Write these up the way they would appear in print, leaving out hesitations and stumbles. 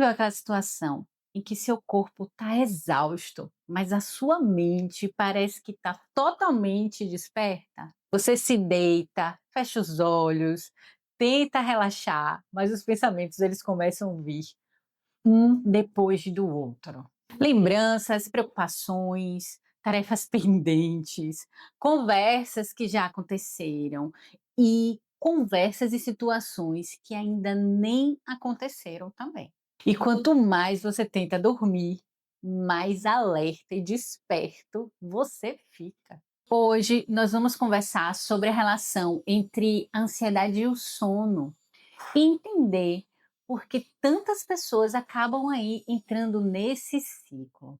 viu aquela situação em que seu corpo está exausto, mas a sua mente parece que está totalmente desperta? Você se deita, fecha os olhos, tenta relaxar, mas os pensamentos eles começam a vir um depois do outro. Lembranças, preocupações, tarefas pendentes, conversas que já aconteceram e conversas e situações que ainda nem aconteceram também. E quanto mais você tenta dormir, mais alerta e desperto você fica. Hoje nós vamos conversar sobre a relação entre a ansiedade e o sono e entender por que tantas pessoas acabam aí entrando nesse ciclo.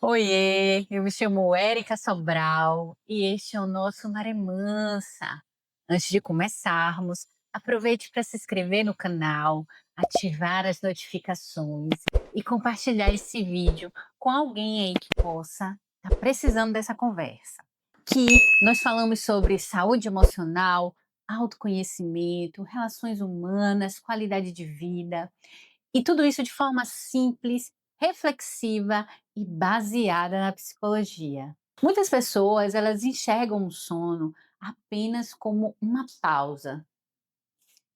Oiê, eu me chamo Érica Sobral e este é o nosso Maré Mansa. Antes de começarmos, aproveite para se inscrever no canal, ativar as notificações e compartilhar esse vídeo com alguém aí que possa estar precisando dessa conversa. Que nós falamos sobre saúde emocional, autoconhecimento, relações humanas, qualidade de vida e tudo isso de forma simples, reflexiva e baseada na psicologia. Muitas pessoas, elas enxergam o sono apenas como uma pausa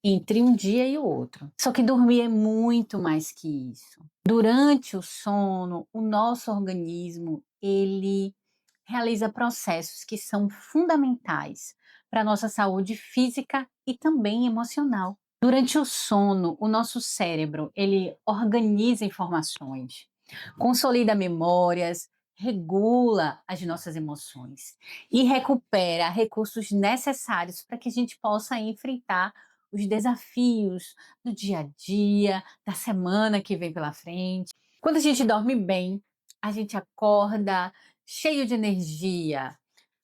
entre um dia e o outro. Só que dormir é muito mais que isso. Durante o sono, o nosso organismo, ele realiza processos que são fundamentais para a nossa saúde física e também emocional. Durante o sono, o nosso cérebro, ele organiza informações, consolida memórias, regula as nossas emoções e recupera recursos necessários para que a gente possa enfrentar os desafios do dia a dia, da semana que vem pela frente. Quando a gente dorme bem, a gente acorda cheio de energia,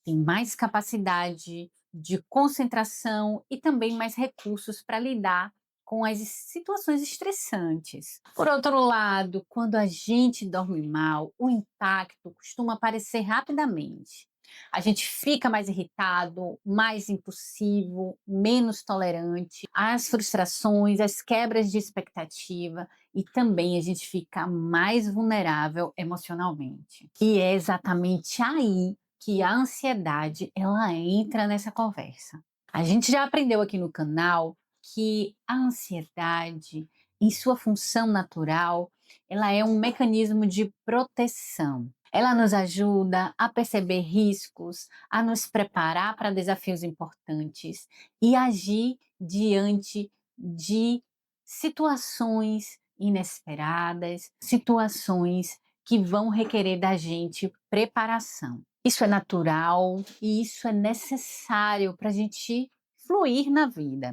tem mais capacidade de concentração e também mais recursos para lidar com as situações estressantes. Por outro lado, quando a gente dorme mal, o impacto costuma aparecer rapidamente. A gente fica mais irritado, mais impulsivo, menos tolerante às frustrações, às quebras de expectativa e também a gente fica mais vulnerável emocionalmente. E é exatamente aí que a ansiedade ela entra nessa conversa. A gente já aprendeu aqui no canal que a ansiedade, em sua função natural, ela é um mecanismo de proteção. Ela nos ajuda a perceber riscos, a nos preparar para desafios importantes e agir diante de situações inesperadas, situações que vão requerer da gente preparação. Isso é natural e isso é necessário para a gente fluir na vida.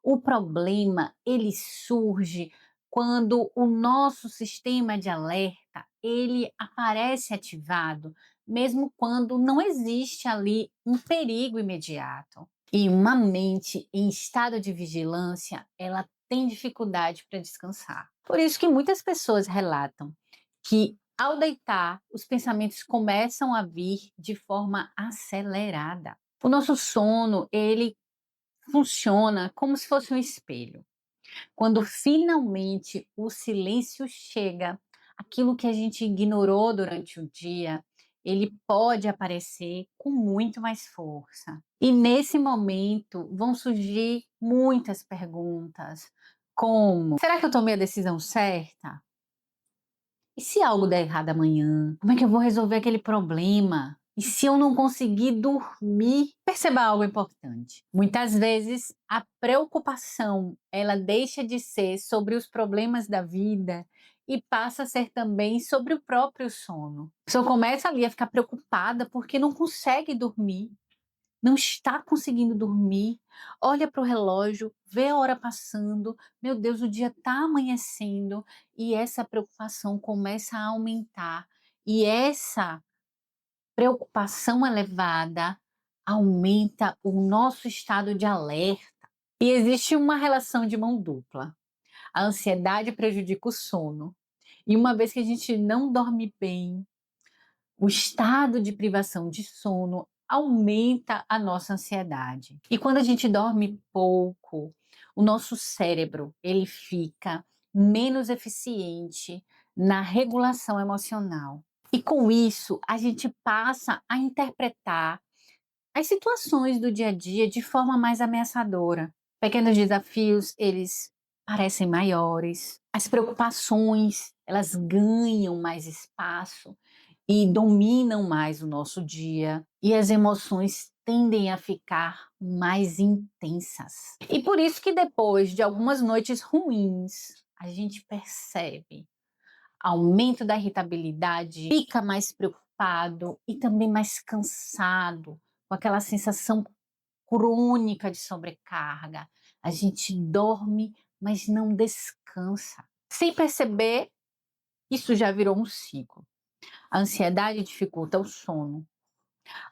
O problema, ele surge quando o nosso sistema de alerta, ele aparece ativado, mesmo quando não existe ali um perigo imediato. E uma mente em estado de vigilância, ela tem dificuldade para descansar. Por isso que muitas pessoas relatam que ao deitar, os pensamentos começam a vir de forma acelerada. O nosso sono, ele funciona como se fosse um espelho. Quando finalmente o silêncio chega, aquilo que a gente ignorou durante o dia, ele pode aparecer com muito mais força. E nesse momento vão surgir muitas perguntas, como: será que eu tomei a decisão certa? E se algo der errado amanhã? Como é que eu vou resolver aquele problema? E se eu não conseguir dormir? Perceba algo importante. Muitas vezes a preocupação, ela deixa de ser sobre os problemas da vida e passa a ser também sobre o próprio sono. A pessoa começa ali a ficar preocupada porque não consegue dormir, não está conseguindo dormir, olha para o relógio, vê a hora passando, meu Deus, o dia está amanhecendo e essa preocupação começa a aumentar. E essa preocupação elevada aumenta o nosso estado de alerta. E existe uma relação de mão dupla. A ansiedade prejudica o sono. E uma vez que a gente não dorme bem, o estado de privação de sono aumenta a nossa ansiedade. E quando a gente dorme pouco, o nosso cérebro, ele fica menos eficiente na regulação emocional. E com isso, a gente passa a interpretar as situações do dia a dia de forma mais ameaçadora. Pequenos desafios, eles parecem maiores. As preocupações, elas ganham mais espaço e dominam mais o nosso dia. E as emoções tendem a ficar mais intensas. E por isso que depois de algumas noites ruins, a gente percebe aumento da irritabilidade, fica mais preocupado e também mais cansado, com aquela sensação crônica de sobrecarga. A gente dorme, mas não descansa. Sem perceber, isso já virou um ciclo. A ansiedade dificulta o sono.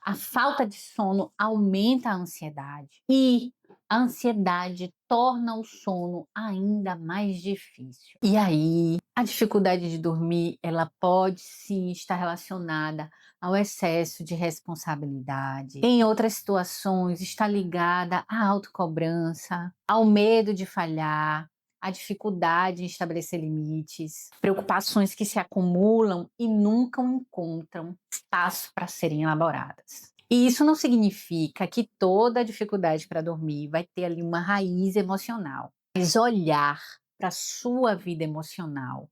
A falta de sono aumenta a ansiedade e a ansiedade torna o sono ainda mais difícil. E aí, a dificuldade de dormir, ela pode sim estar relacionada ao excesso de responsabilidade. Em outras situações, está ligada à autocobrança, ao medo de falhar, a dificuldade em estabelecer limites, preocupações que se acumulam e nunca encontram espaço para serem elaboradas. E isso não significa que toda dificuldade para dormir vai ter ali uma raiz emocional, mas olhar para a sua vida emocional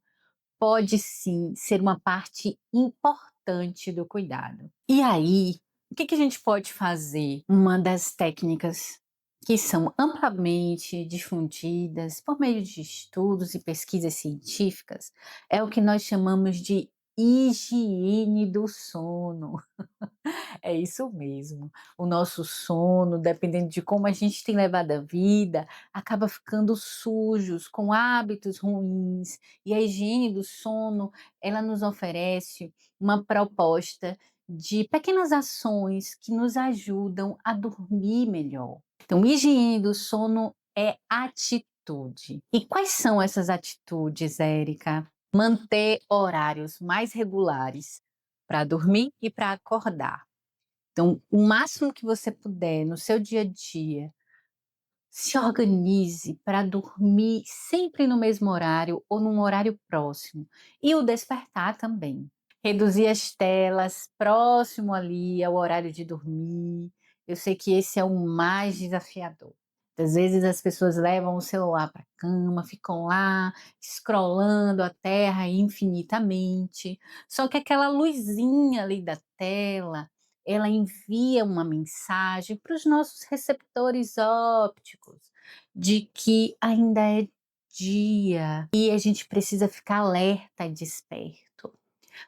pode sim ser uma parte importante do cuidado. E aí, o que a gente pode fazer? Uma das técnicas que são amplamente difundidas por meio de estudos e pesquisas científicas é o que nós chamamos de higiene do sono. É isso mesmo. O nosso sono, dependendo de como a gente tem levado a vida, acaba ficando sujos, com hábitos ruins. E a higiene do sono, ela nos oferece uma proposta de pequenas ações que nos ajudam a dormir melhor. Então, higiene do sono é atitude. E quais são essas atitudes, Érica? Manter horários mais regulares para dormir e para acordar. Então, o máximo que você puder no seu dia a dia, se organize para dormir sempre no mesmo horário ou num horário próximo. E o despertar também. Reduzir as telas próximo ali ao horário de dormir. Eu sei que esse é o mais desafiador. Às vezes as pessoas levam o celular para a cama, ficam lá scrollando a terra infinitamente. Só que aquela luzinha ali da tela, ela envia uma mensagem para os nossos receptores ópticos de que ainda é dia e a gente precisa ficar alerta e desperto.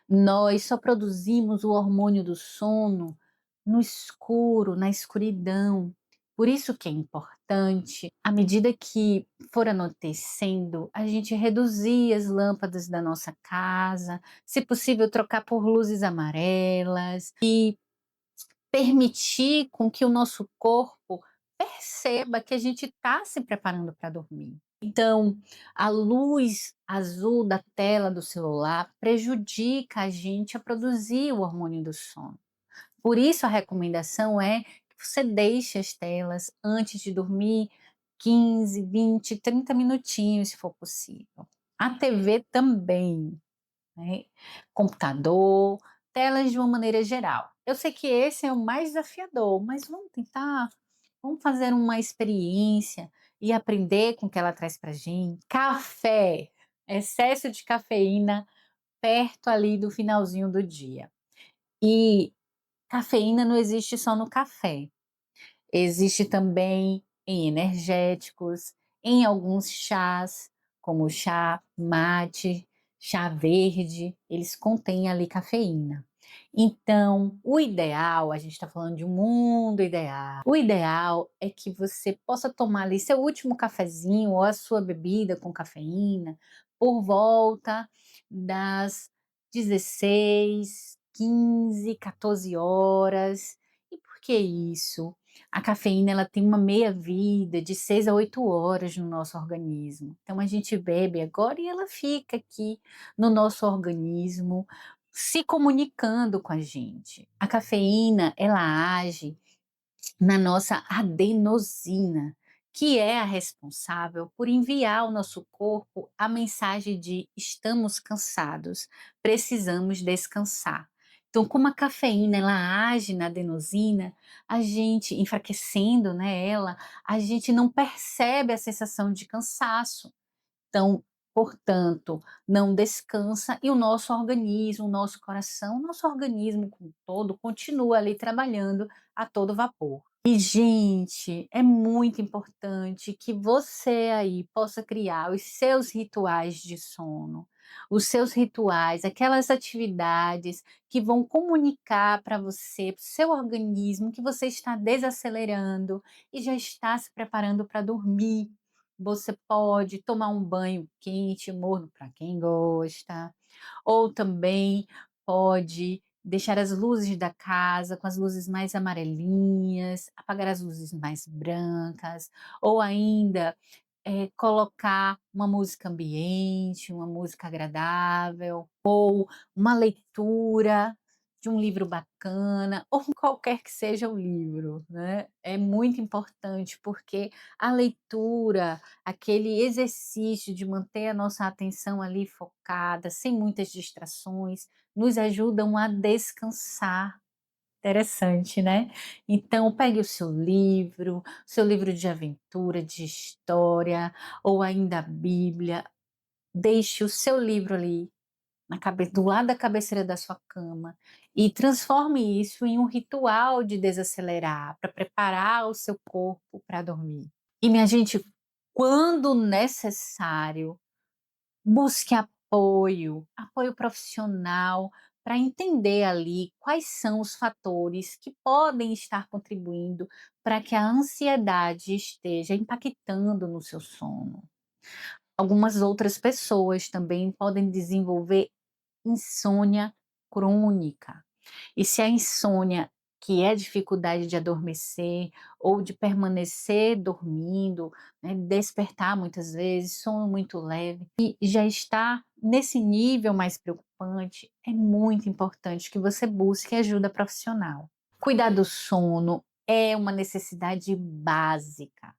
Nós só produzimos o hormônio do sono no escuro, na escuridão. Por isso que é importante, à medida que for anoitecendo, a gente reduzir as lâmpadas da nossa casa, se possível trocar por luzes amarelas e permitir com que o nosso corpo perceba que a gente está se preparando para dormir. Então, a luz azul da tela do celular prejudica a gente a produzir o hormônio do sono. Por isso, a recomendação é que você deixe as telas antes de dormir 15, 20, 30 minutinhos, se for possível. A TV também, né? Computador, telas de uma maneira geral. Eu sei que esse é o mais desafiador, mas vamos tentar, vamos fazer uma experiência e aprender com o que ela traz para gente. Café, excesso de cafeína perto ali do finalzinho do dia. E cafeína não existe só no café. Existe também em energéticos, em alguns chás, como o chá mate, chá verde, eles contêm ali cafeína. Então, o ideal, a gente está falando de um mundo ideal, o ideal é que você possa tomar ali seu último cafezinho ou a sua bebida com cafeína por volta das 16, 15, 14 horas. E por que isso? A cafeína ela tem uma meia-vida de 6 a 8 horas no nosso organismo. Então a gente bebe agora e ela fica aqui no nosso organismo se comunicando com a gente. A cafeína, ela age na nossa adenosina, que é a responsável por enviar ao nosso corpo a mensagem de estamos cansados, precisamos descansar. Então, como a cafeína ela age na adenosina, a gente enfraquecendo, né, ela, a gente não percebe a sensação de cansaço. Então, portanto, não descansa e o nosso organismo, o nosso coração, o nosso organismo como um todo continua ali trabalhando a todo vapor. E, gente, é muito importante que você aí possa criar os seus rituais de sono, os seus rituais, aquelas atividades que vão comunicar para você, para o seu organismo, que você está desacelerando e já está se preparando para dormir. Você pode tomar um banho quente, morno para quem gosta, ou também pode deixar as luzes da casa com as luzes mais amarelinhas, apagar as luzes mais brancas, ou ainda colocar uma música ambiente, uma música agradável, ou uma leitura de um livro bacana, ou qualquer que seja o livro, né? É muito importante porque a leitura, aquele exercício de manter a nossa atenção ali focada, sem muitas distrações, nos ajudam a descansar. Interessante, né? Então, pegue o seu livro de aventura, de história, ou ainda a Bíblia, deixe o seu livro ali do lado da cabeceira da sua cama e transforme isso em um ritual de desacelerar, para preparar o seu corpo para dormir. E minha gente, quando necessário, busque apoio, apoio profissional, para entender ali quais são os fatores que podem estar contribuindo para que a ansiedade esteja impactando no seu sono. Algumas outras pessoas também podem desenvolver insônia crônica. E se a insônia, que é dificuldade de adormecer ou de permanecer dormindo, né, despertar muitas vezes, sono muito leve, e já está nesse nível mais preocupante, é muito importante que você busque ajuda profissional. Cuidar do sono é uma necessidade básica,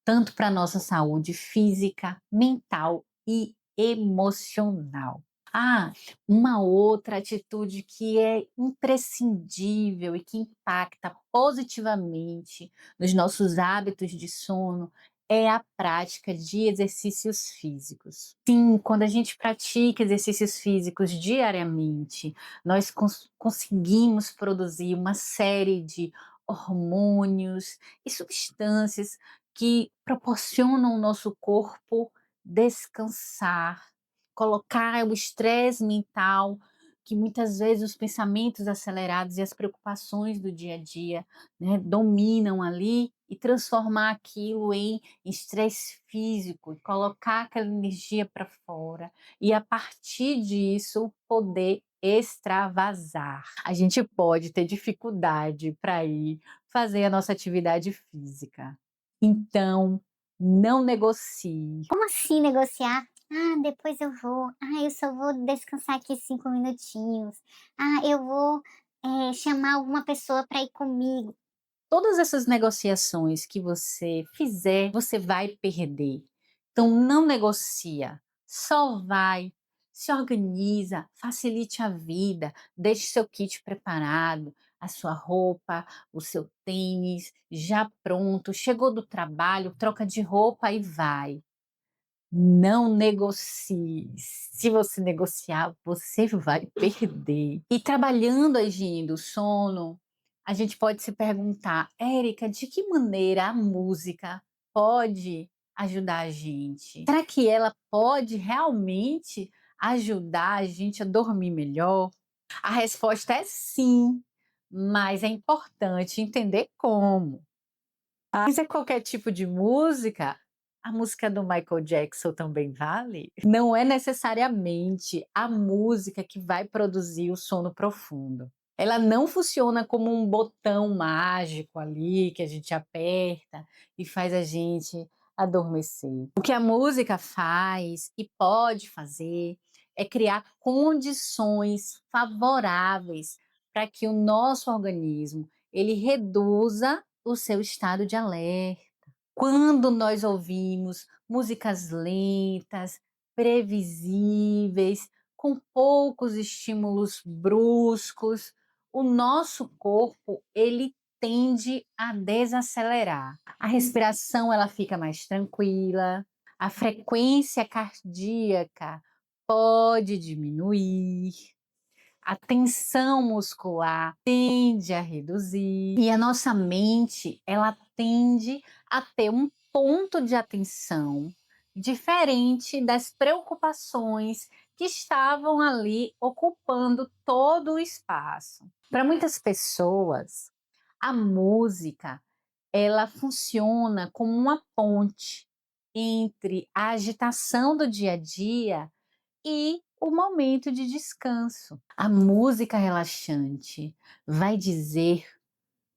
tanto para a nossa saúde física, mental e emocional. Ah, uma outra atitude que é imprescindível e que impacta positivamente nos nossos hábitos de sono é a prática de exercícios físicos. Sim, quando a gente pratica exercícios físicos diariamente, nós conseguimos produzir uma série de hormônios e substâncias que proporcionam ao nosso corpo descansar, colocar o estresse mental, que muitas vezes os pensamentos acelerados e as preocupações do dia a dia, né, dominam ali, e transformar aquilo em estresse físico, e colocar aquela energia para fora e a partir disso poder extravasar. A gente pode ter dificuldade para ir fazer a nossa atividade física. Então, não negocie. Como assim negociar? Ah, depois eu vou. Ah, eu só vou descansar aqui 5 minutinhos. Ah, eu vou, chamar alguma pessoa para ir comigo. Todas essas negociações que você fizer, você vai perder. Então não negocia, só vai, se organiza, facilite a vida, deixe seu kit preparado, a sua roupa, o seu tênis já pronto, chegou do trabalho, troca de roupa e vai. Não negocie. Se você negociar, você vai perder. E trabalhando a higiene do sono, a gente pode se perguntar, Érica, de que maneira a música pode ajudar a gente? Será que ela pode realmente ajudar a gente a dormir melhor? A resposta é sim, mas é importante entender como. Mas é qualquer tipo de música? A música do Michael Jackson também vale? Não é necessariamente a música que vai produzir o sono profundo. Ela não funciona como um botão mágico ali que a gente aperta e faz a gente adormecer. O que a música faz e pode fazer é criar condições favoráveis para que o nosso organismo ele reduza o seu estado de alerta. Quando nós ouvimos músicas lentas, previsíveis, com poucos estímulos bruscos, o nosso corpo ele tende a desacelerar. A respiração ela fica mais tranquila, a frequência cardíaca pode diminuir, a tensão muscular tende a reduzir e a nossa mente ela tende a ter um ponto de atenção diferente das preocupações que estavam ali ocupando todo o espaço. Para muitas pessoas, a música ela funciona como uma ponte entre a agitação do dia a dia e o momento de descanso. A música relaxante vai dizer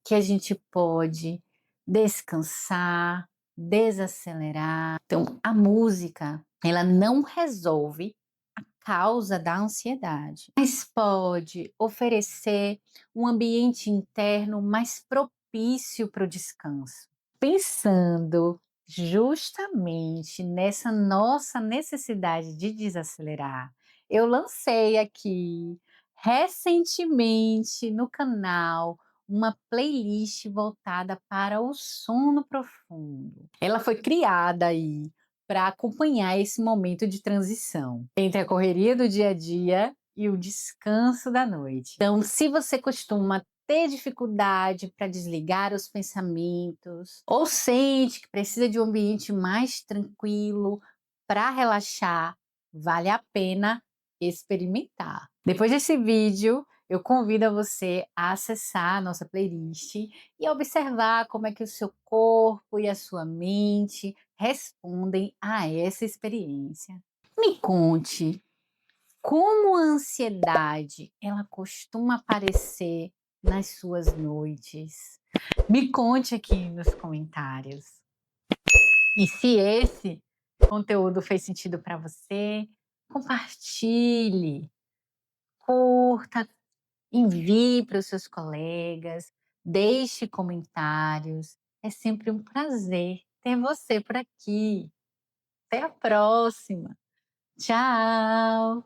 que a gente pode descansar, desacelerar. Então, a música, ela não resolve a causa da ansiedade, mas pode oferecer um ambiente interno mais propício para o descanso. Pensando justamente nessa nossa necessidade de desacelerar, eu lancei aqui recentemente no canal uma playlist voltada para o sono profundo. Ela foi criada aí para acompanhar esse momento de transição entre a correria do dia a dia e o descanso da noite. Então, se você costuma ter dificuldade para desligar os pensamentos, ou sente que precisa de um ambiente mais tranquilo para relaxar, vale a pena experimentar. Depois desse vídeo, eu convido a você a acessar a nossa playlist e observar como é que o seu corpo e a sua mente respondem a essa experiência. Me conte como a ansiedade ela costuma aparecer nas suas noites. Me conte aqui nos comentários. E se esse conteúdo fez sentido para você, compartilhe, curta, envie para os seus colegas, deixe comentários. É sempre um prazer ter você por aqui. Até a próxima. Tchau!